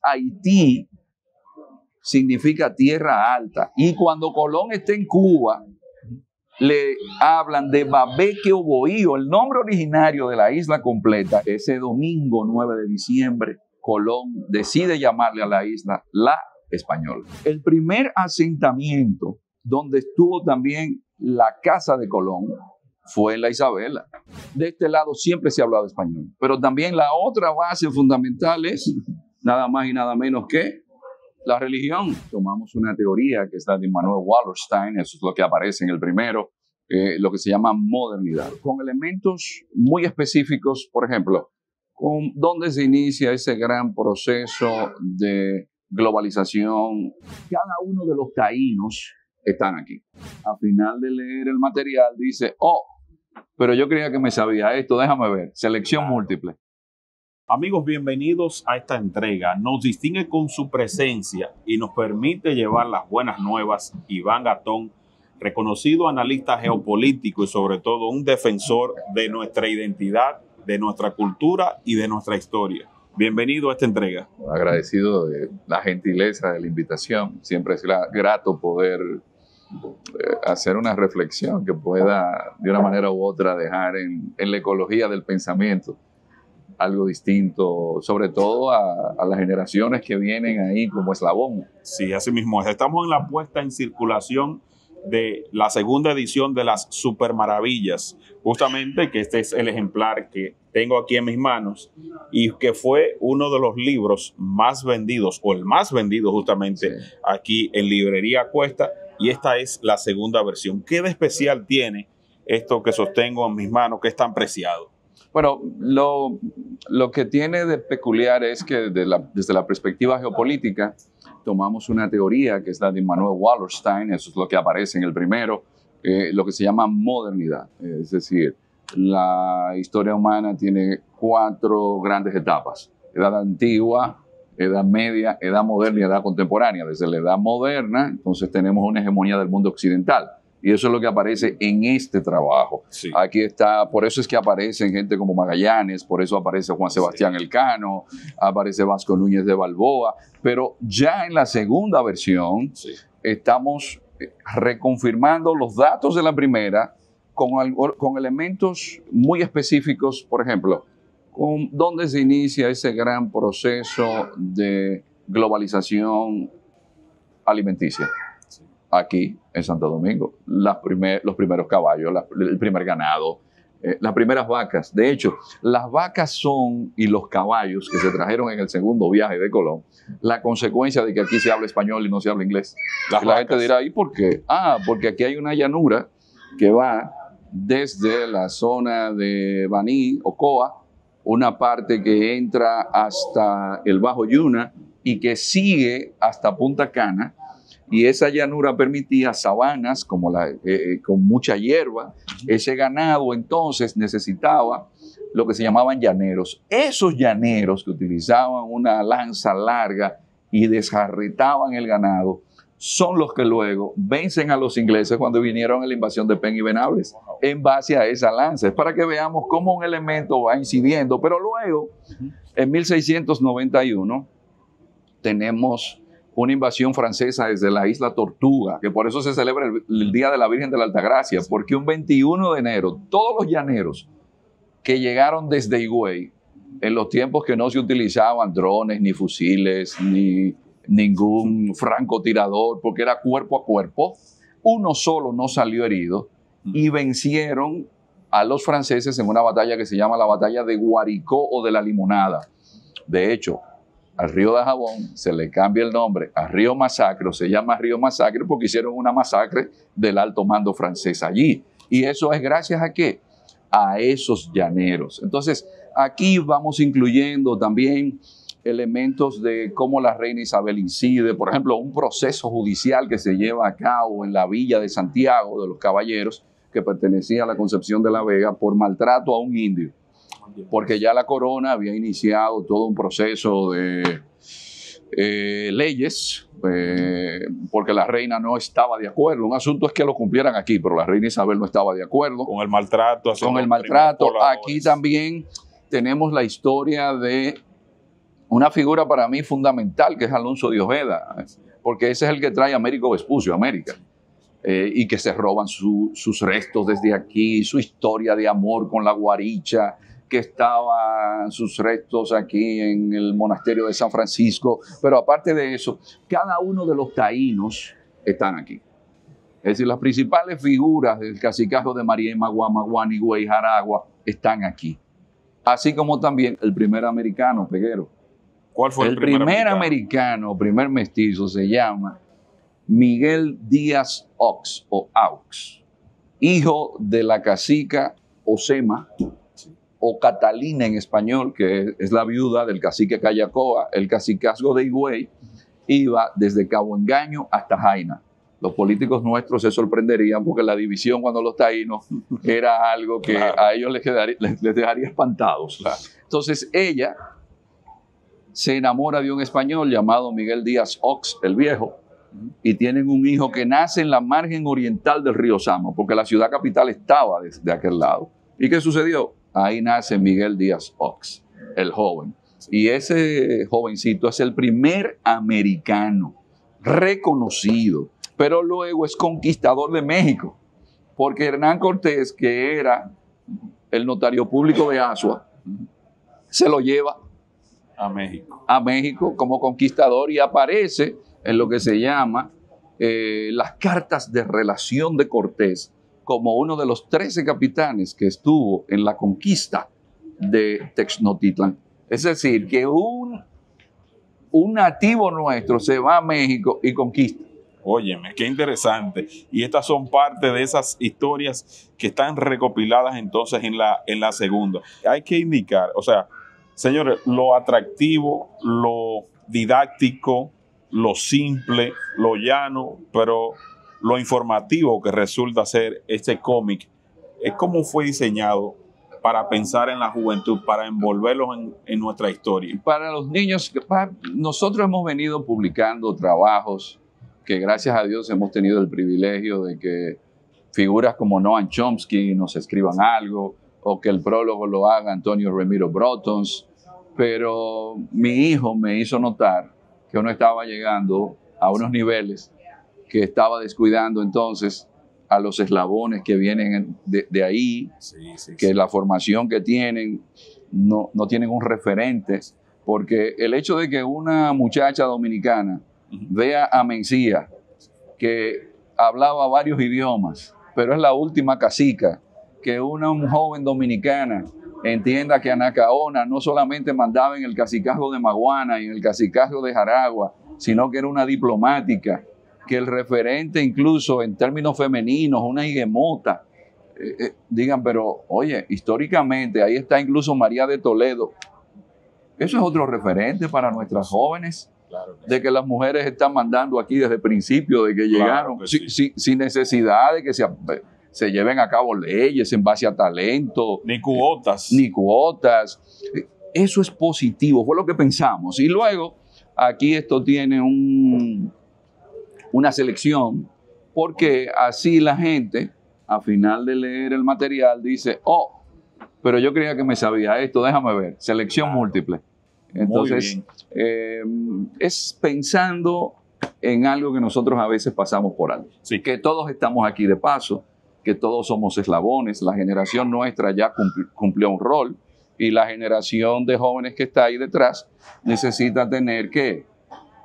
Haití significa tierra alta. Y cuando Colón está en Cuba, le hablan de Babeque o Bohío, el nombre originario de la isla completa. Ese domingo 9 de diciembre, Colón decide llamarle a la isla La Española. El primer asentamiento donde estuvo también la casa de Colón fue en la Isabela. De este lado siempre se ha hablado español, pero también la otra base fundamental es nada más y nada menos que la religión. Tomamos una teoría que está de Immanuel Wallerstein, eso es lo que aparece en el primero, lo que se llama modernidad, con elementos muy específicos, por ejemplo, con dónde se inicia ese gran proceso de globalización. Cada uno de los taínos están aquí. Al final de leer el material dice, oh, pero yo creía que me sabía esto, déjame ver, selección múltiple. Amigos, bienvenidos a esta entrega. Nos distingue con su presencia y nos permite llevar las buenas nuevas Iván Gatón, reconocido analista geopolítico y sobre todo un defensor de nuestra identidad, de nuestra cultura y de nuestra historia. Bienvenido a esta entrega. Agradecido de la gentileza de la invitación. Siempre es grato poder hacer una reflexión que pueda de una manera u otra dejar en la ecología del pensamiento algo distinto, sobre todo a las generaciones que vienen ahí como eslabón. Sí, así mismo es. Estamos en la puesta en circulación de la segunda edición de las Super Maravillas, justamente que este es el ejemplar que tengo aquí en mis manos y que fue uno de los libros más vendidos, o el más vendido justamente aquí en Librería Cuesta, y esta es la segunda versión. ¿Qué de especial tiene esto que sostengo en mis manos, que es tan preciado? Bueno, lo que tiene de peculiar es que desde la perspectiva geopolítica tomamos una teoría que es la de Immanuel Wallerstein, eso es lo que aparece en el primero, lo que se llama modernidad. Es decir, la historia humana tiene 4 grandes etapas: edad antigua, edad media, edad moderna y edad contemporánea. Desde la edad moderna, entonces tenemos una hegemonía del mundo occidental. Y eso es lo que aparece en este trabajo. Sí. Aquí está, por eso es que aparecen gente como Magallanes, por eso aparece Juan Sebastián Elcano, aparece Vasco Núñez de Balboa, pero ya en la segunda versión estamos reconfirmando los datos de la primera con elementos muy específicos, por ejemplo, con dónde se inicia ese gran proceso de globalización alimenticia. Aquí en Santo Domingo, los primeros caballos, el primer ganado, las primeras vacas. De hecho, las vacas son, y los caballos que se trajeron en el segundo viaje de Colón, la consecuencia de que aquí se habla español y no se habla inglés. La gente dirá, ¿y por qué? Porque aquí hay una llanura que va desde la zona de Baní, Ocoa, una parte que entra hasta el Bajo Yuna y que sigue hasta Punta Cana. Y esa llanura permitía sabanas con mucha hierba. Ese ganado entonces necesitaba lo que se llamaban llaneros. Esos llaneros que utilizaban una lanza larga y desjarretaban el ganado son los que luego vencen a los ingleses cuando vinieron a la invasión de Penn y Venables en base a esa lanza. Es para que veamos cómo un elemento va incidiendo. Pero luego, en 1691, tenemos una invasión francesa desde la isla Tortuga, que por eso se celebra el Día de la Virgen de la Altagracia, porque un 21 de enero, todos los llaneros que llegaron desde Higüey, en los tiempos que no se utilizaban drones, ni fusiles, ni ningún francotirador, porque era cuerpo a cuerpo, uno solo no salió herido, y vencieron a los franceses en una batalla que se llama la Batalla de Guaricó o de la Limonada. De hecho, al río de Jabón se le cambia el nombre a Río Masacre, se llama Río Masacre porque hicieron una masacre del alto mando francés allí. Y eso es gracias a ¿qué? A esos llaneros. Entonces, aquí vamos incluyendo también elementos de cómo la reina Isabel incide. Por ejemplo, un proceso judicial que se lleva a cabo en la villa de Santiago de los Caballeros, que pertenecía a la Concepción de la Vega, por maltrato a un indio. Porque ya la corona había iniciado todo un proceso de leyes, porque la reina no estaba de acuerdo. Un asunto es que lo cumplieran aquí, pero la reina Isabel no estaba de acuerdo. Con el maltrato. Con el maltrato. Aquí también tenemos la historia de una figura para mí fundamental, que es Alonso de Ojeda, porque ese es el que trae a Américo Vespucio a América, y que se roban sus restos desde aquí, su historia de amor con la guaricha, que estaban sus restos aquí en el monasterio de San Francisco, pero aparte de eso, cada uno de los taínos están aquí. Es decir, las principales figuras del cacicazgo de Mariema, Guamaguani, Güey, Jaragua están aquí. Así como también el primer americano, Peguero. ¿Cuál fue el primer americano, primer mestizo, se llama Miguel Díaz Ox, o Aux, hijo de la cacica Osema, o Catalina en español, que es la viuda del cacique Cayacoa. El cacicazgo de Higüey iba desde Cabo Engaño hasta Jaina. Los políticos nuestros se sorprenderían porque la división cuando los taínos era algo que a ellos les dejaría espantados. Claro. Entonces ella se enamora de un español llamado Miguel Díaz Ox, el Viejo, y tienen un hijo que nace en la margen oriental del río Sama, porque la ciudad capital estaba de aquel lado. ¿Y qué sucedió? Ahí nace Miguel Díaz Ox, el joven. Y ese jovencito es el primer americano reconocido, pero luego es conquistador de México, porque Hernán Cortés, que era el notario público de Azua, se lo lleva a México como conquistador y aparece en lo que se llama las cartas de relación de Cortés como uno de los 13 capitanes que estuvo en la conquista de Texnotitlán. Es decir, que un nativo nuestro se va a México y conquista. Óyeme, qué interesante. Y estas son parte de esas historias que están recopiladas entonces en la segunda. Hay que indicar, o sea, señores, lo atractivo, lo didáctico, lo simple, lo llano, pero lo informativo que resulta ser este cómic, es cómo fue diseñado para pensar en la juventud, para envolverlos en nuestra historia. Para los niños, nosotros hemos venido publicando trabajos que gracias a Dios hemos tenido el privilegio de que figuras como Noam Chomsky nos escriban algo, o que el prólogo lo haga Antonio Remiro Brotons, pero mi hijo me hizo notar que uno estaba llegando a unos niveles que estaba descuidando entonces a los eslabones que vienen de ahí, que la formación que tienen no tienen un referente, porque el hecho de que una muchacha dominicana vea a Mencía, que hablaba varios idiomas, pero es la última cacica, que una joven dominicana entienda que Anacaona no solamente mandaba en el cacicazgo de Maguana y en el cacicazgo de Jaragua, sino que era una diplomática, que el referente incluso en términos femeninos, una higuemota, digan, pero oye, históricamente ahí está incluso María de Toledo. Eso es otro referente para nuestras jóvenes. Claro que de que las mujeres están mandando aquí desde el principio de que llegaron, sin necesidad de que se lleven a cabo leyes en base a talento. Ni cuotas. Ni cuotas. Eso es positivo, fue lo que pensamos. Y luego, aquí esto tiene una selección, porque así la gente, a final de leer el material, dice, oh, pero yo creía que me sabía esto, déjame ver, selección múltiple. Entonces, es pensando en algo que nosotros a veces pasamos por alto. Sí. Que todos estamos aquí de paso, que todos somos eslabones. La generación nuestra ya cumplió un rol y la generación de jóvenes que está ahí detrás necesita tener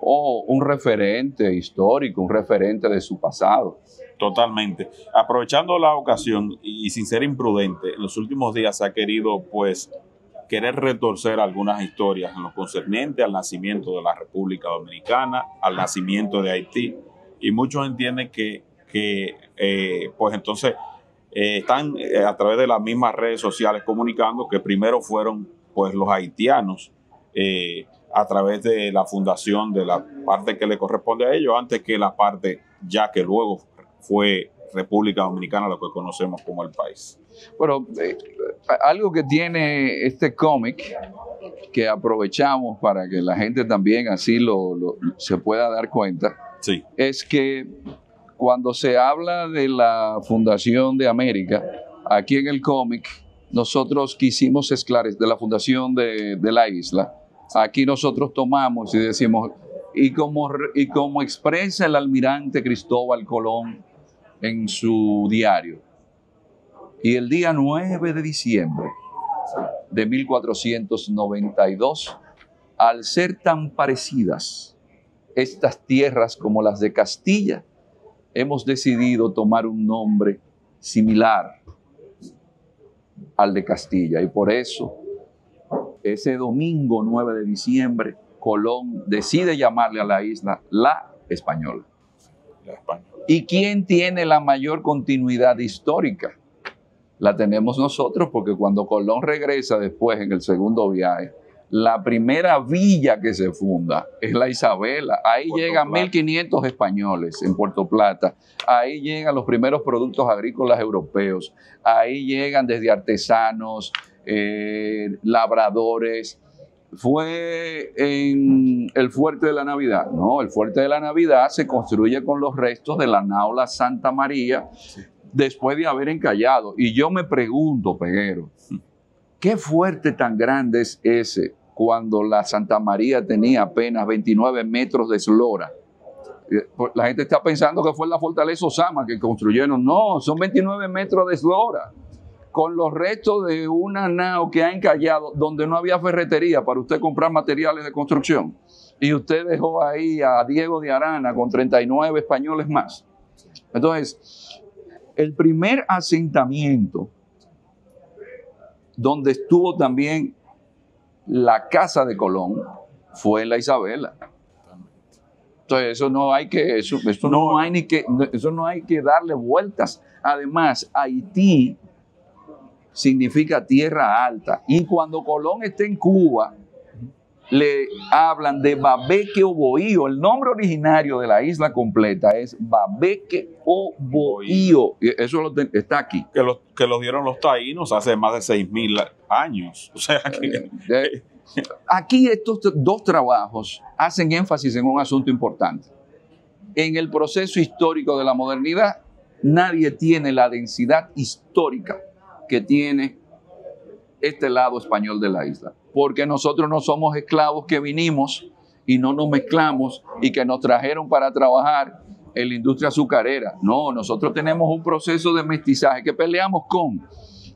un referente histórico, un referente de su pasado. Totalmente. Aprovechando la ocasión y sin ser imprudente, en los últimos días se ha querido, querer retorcer algunas historias en lo concerniente al nacimiento de la República Dominicana, al nacimiento de Haití, y muchos entienden que entonces están a través de las mismas redes sociales comunicando que primero fueron los haitianos a través de la fundación de la parte que le corresponde a ellos, antes que la parte ya que luego fue República Dominicana, lo que conocemos como el país. Bueno, algo que tiene este cómic, que aprovechamos para que la gente también así se pueda dar cuenta, sí, es que cuando se habla de la fundación de América, aquí en el cómic, nosotros quisimos esclarecer, de la fundación de la isla, Aquí nosotros tomamos y decimos, y como expresa el almirante Cristóbal Colón en su diario, y el día 9 de diciembre de 1492, al ser tan parecidas estas tierras como las de Castilla, hemos decidido tomar un nombre similar al de Castilla. Y por eso, ese domingo 9 de diciembre, Colón decide llamarle a la isla La Española. La Española. ¿Y quién tiene la mayor continuidad histórica? La tenemos nosotros, porque cuando Colón regresa después en el segundo viaje, la primera villa que se funda es la Isabela. Ahí llegan 1.500 españoles en Puerto Plata. Ahí llegan los primeros productos agrícolas europeos. Ahí llegan desde artesanos, labradores. ¿Fue en el Fuerte de la Navidad? No, el Fuerte de la Navidad se construye con los restos de la Naula Santa María después de haber encallado. Y yo me pregunto, Peguero, ¿qué fuerte tan grande es ese cuando la Santa María tenía apenas 29 metros de eslora? La gente está pensando que fue la fortaleza Osama que construyeron. No, son 29 metros de eslora, con los restos de una nao que ha encallado, donde no había ferretería para usted comprar materiales de construcción. Y usted dejó ahí a Diego de Arana con 39 españoles más. Entonces, el primer asentamiento donde estuvo también la casa de Colón fue en la Isabela. Entonces, eso no hay que darle vueltas. Además, Haití significa tierra alta. Y cuando Colón está en Cuba, le hablan de Babeque o Bohío. El nombre originario de la isla completa es Babeque o Bohío. Eso está aquí. Que los dieron los taínos hace más de 6.000 años. O sea que... Aquí estos dos trabajos hacen énfasis en un asunto importante. En el proceso histórico de la modernidad, nadie tiene la densidad histórica que tiene este lado español de la isla, porque nosotros no somos esclavos que vinimos y no nos mezclamos y que nos trajeron para trabajar en la industria azucarera. No, nosotros tenemos un proceso de mestizaje que peleamos con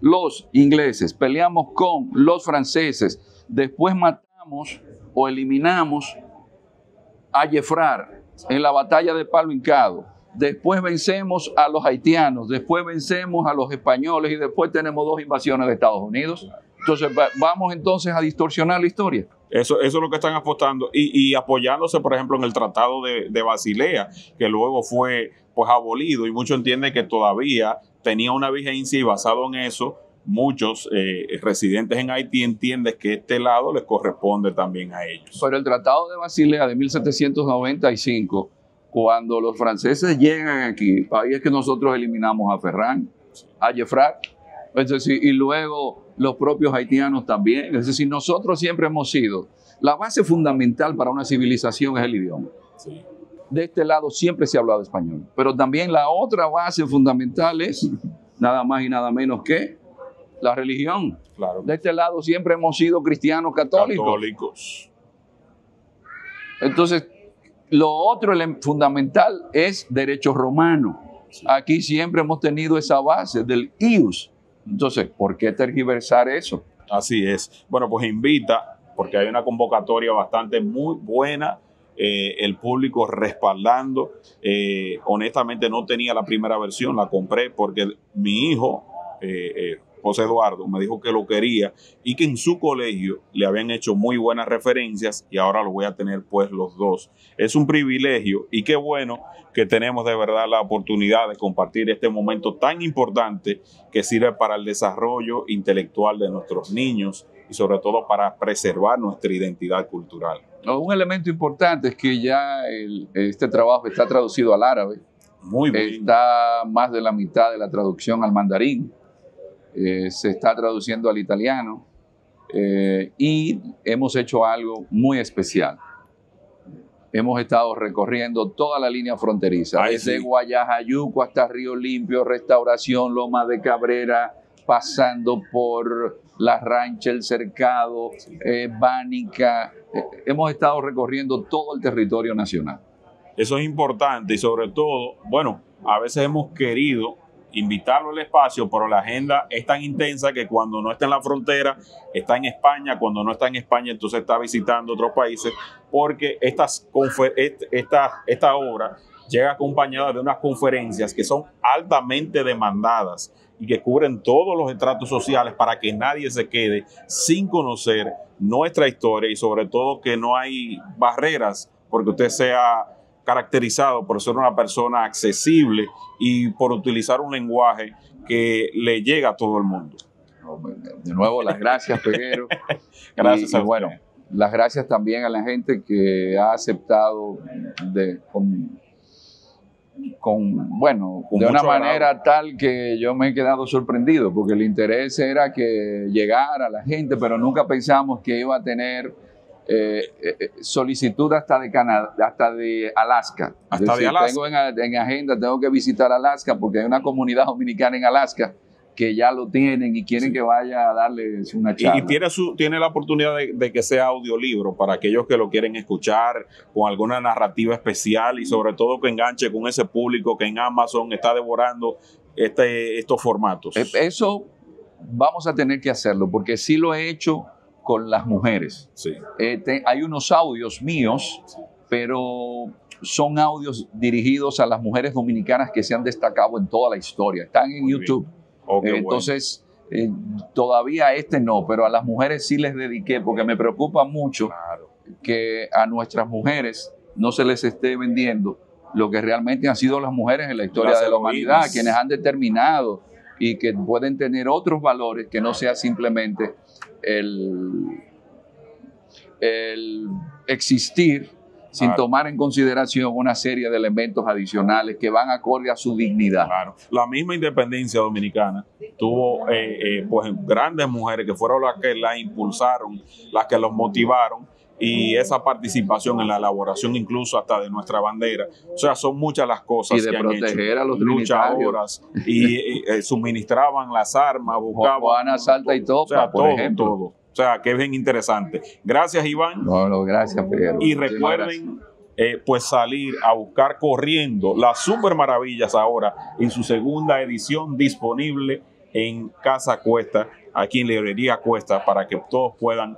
los ingleses, peleamos con los franceses, después matamos o eliminamos a Jeffrar en la batalla de Palo Hincado. Después vencemos a los haitianos, después vencemos a los españoles y después tenemos 2 invasiones de Estados Unidos. Entonces, vamos entonces a distorsionar la historia. Eso es lo que están apostando y apoyándose, por ejemplo, en el Tratado de Basilea, que luego fue pues abolido y muchos entienden que todavía tenía una vigencia y basado en eso, muchos residentes en Haití entienden que este lado les corresponde también a ellos. Pero el Tratado de Basilea de 1795, cuando los franceses llegan aquí, ahí es que nosotros eliminamos a Ferrán, a Jeffrar, es decir, y luego los propios haitianos también. Es decir, nosotros siempre hemos sido, la base fundamental para una civilización es el idioma. Sí. De este lado siempre se ha hablado español, pero también la otra base fundamental es nada más y nada menos que la religión. Claro. De este lado siempre hemos sido cristianos católicos. Entonces, lo otro fundamental es derecho romano. Sí. Aquí siempre hemos tenido esa base del ius. Entonces, ¿por qué tergiversar eso? Así es. Bueno, pues invita, porque hay una convocatoria bastante muy buena, el público respaldando. Honestamente no tenía la primera versión, la compré porque mi hijo, José Eduardo, me dijo que lo quería y que en su colegio le habían hecho muy buenas referencias y ahora lo voy a tener pues los dos. Es un privilegio y qué bueno que tenemos de verdad la oportunidad de compartir este momento tan importante que sirve para el desarrollo intelectual de nuestros niños y sobre todo para preservar nuestra identidad cultural. Un elemento importante es que ya este trabajo está traducido al árabe. Muy bien. Está más de la mitad de la traducción al mandarín. Se está traduciendo al italiano y hemos hecho algo muy especial. Hemos estado recorriendo toda la línea fronteriza, desde Guayajayuco hasta Río Limpio, Restauración, Loma de Cabrera, pasando por La Rancha, El Cercado, Bánica. Hemos estado recorriendo todo el territorio nacional. Eso es importante y sobre todo, bueno, a veces hemos querido invitarlo al espacio, pero la agenda es tan intensa que cuando no está en la frontera, está en España, cuando no está en España, entonces está visitando otros países, porque esta obra llega acompañada de unas conferencias que son altamente demandadas y que cubren todos los estratos sociales para que nadie se quede sin conocer nuestra historia y sobre todo que no hay barreras porque usted sea caracterizado por ser una persona accesible y por utilizar un lenguaje que le llega a todo el mundo. De nuevo, las gracias, Peguero. Gracias a bueno, las gracias también a la gente que ha aceptado de una manera tal que yo me he quedado sorprendido, porque el interés era que llegara la gente, pero nunca pensamos que iba a tener solicitud hasta de Canadá, hasta de Alaska. Hasta de Alaska. Tengo en agenda, tengo que visitar Alaska porque hay una comunidad dominicana en Alaska que ya lo tienen y quieren que vaya a darles una charla. Y tiene la oportunidad de que sea audiolibro para aquellos que lo quieren escuchar con alguna narrativa especial y sobre todo que enganche con ese público que en Amazon está devorando estos formatos. Eso vamos a tener que hacerlo porque sí lo he hecho con las mujeres. Sí. Hay unos audios míos, pero son audios dirigidos a las mujeres dominicanas que se han destacado en toda la historia. Están en YouTube. Entonces, todavía no, pero a las mujeres sí les dediqué porque me preocupa mucho que a nuestras mujeres no se les esté vendiendo lo que realmente han sido las mujeres en la historia de la humanidad, quienes han determinado y que pueden tener otros valores que no sea simplemente el existir sin tomar en consideración una serie de elementos adicionales que van acorde a su dignidad. Claro. La misma independencia dominicana tuvo pues grandes mujeres que fueron las que la impulsaron, las que los motivaron, y esa participación en la elaboración incluso hasta de nuestra bandera. O sea, son muchas las cosas y de que proteger han hecho. A los luchadoras y suministraban las armas, buscaban Juana Salta y Topa, o sea, por ejemplo. todo. O sea, que es bien interesante. Gracias, Iván. Bueno, gracias, Pedro. Y recuerden pues salir a buscar corriendo las Super Maravillas ahora en su segunda edición disponible en Casa Cuesta, aquí en Librería Cuesta, para que todos puedan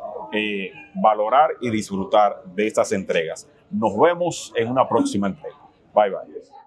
valorar y disfrutar de estas entregas. Nos vemos en una próxima entrega. Bye, bye.